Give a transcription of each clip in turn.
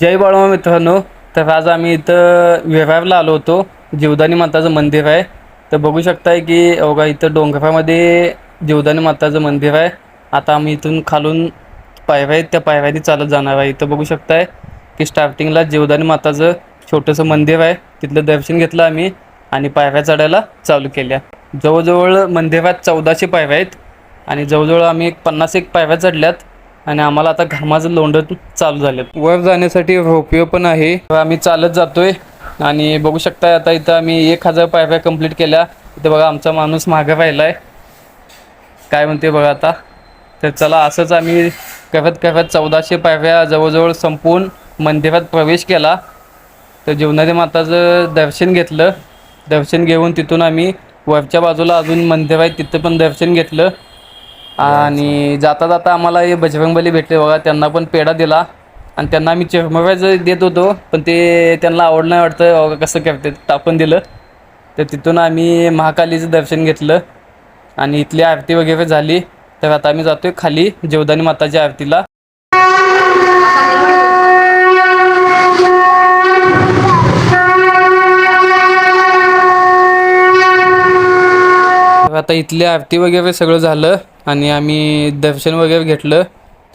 जय बाळमा मित्रांनो. तर आज आम्ही इथं विरारला आलो होतो. जीवदानी माताचं मंदिर आहे. तर बघू शकताय की बघा इथं डोंगरामध्ये जीवदानी माताचं मंदिर आहे. आता आम्ही इथून खालून पायऱ्या आहेत, त्या पायऱ्यांनी चालत जाणार आहे. इथं बघू शकताय की स्टार्टिंगला जीवदानी माताचं छोटंसं मंदिर आहे. तिथलं दर्शन घेतलं आम्ही आणि पायऱ्या चढायला चालू केल्या. जवळजवळ मंदिरात 1400 पायऱ्या आहेत आणि जवळजवळ आम्ही 50 पायऱ्या चढल्यात आणि आम्हाला आता घामाचं लोंढण चालू झालेत. वर जाण्यासाठी रोपवे पण आहे. आम्ही चालत जातोय आणि बघू शकता आता इथं आम्ही 1000 पायऱ्या कंप्लीट केल्या. इथं बघा आमचा माणूस मागे राहिलाय, काय म्हणते बघा आता. तर चला असंच आम्ही करत करत 1400 पायऱ्या जवळजवळ संपून मंदिरात प्रवेश केला. तर जीवदानी माताचं दर्शन घेतलं. दर्शन घेऊन तिथून आम्ही वरच्या बाजूला अजून मंदिर आहे, तिथं पण दर्शन घेतलं. आणि जाता जाता आम्हाला हे बजरंगबली भेटले बघा. त्यांना पण पेढा दिला आणि त्यांना आम्ही चिरमुऱ्याचं देत होतो, पण ते त्यांना आवडलं नाही वाटतं. बघा कसं करते, टाकून दिलं. तर तिथून आम्ही महाकालीचं दर्शन घेतलं आणि इथली आरती वगैरे झाली. तर आता आम्ही जातोय खाली जीवदानी माताच्या आरतीला. आता इथली आरती वगैरे सगळं झालं आणि आम्ही दर्शन वगैरे घेतलं.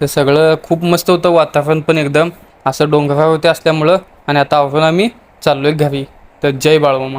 तर सगळं खूप मस्त होतं, वातावरण पण एकदम असं डोंगरावरती असल्यामुळं. आणि आता आवरून आम्ही चाललोय घरी. तर जय बाळमामा.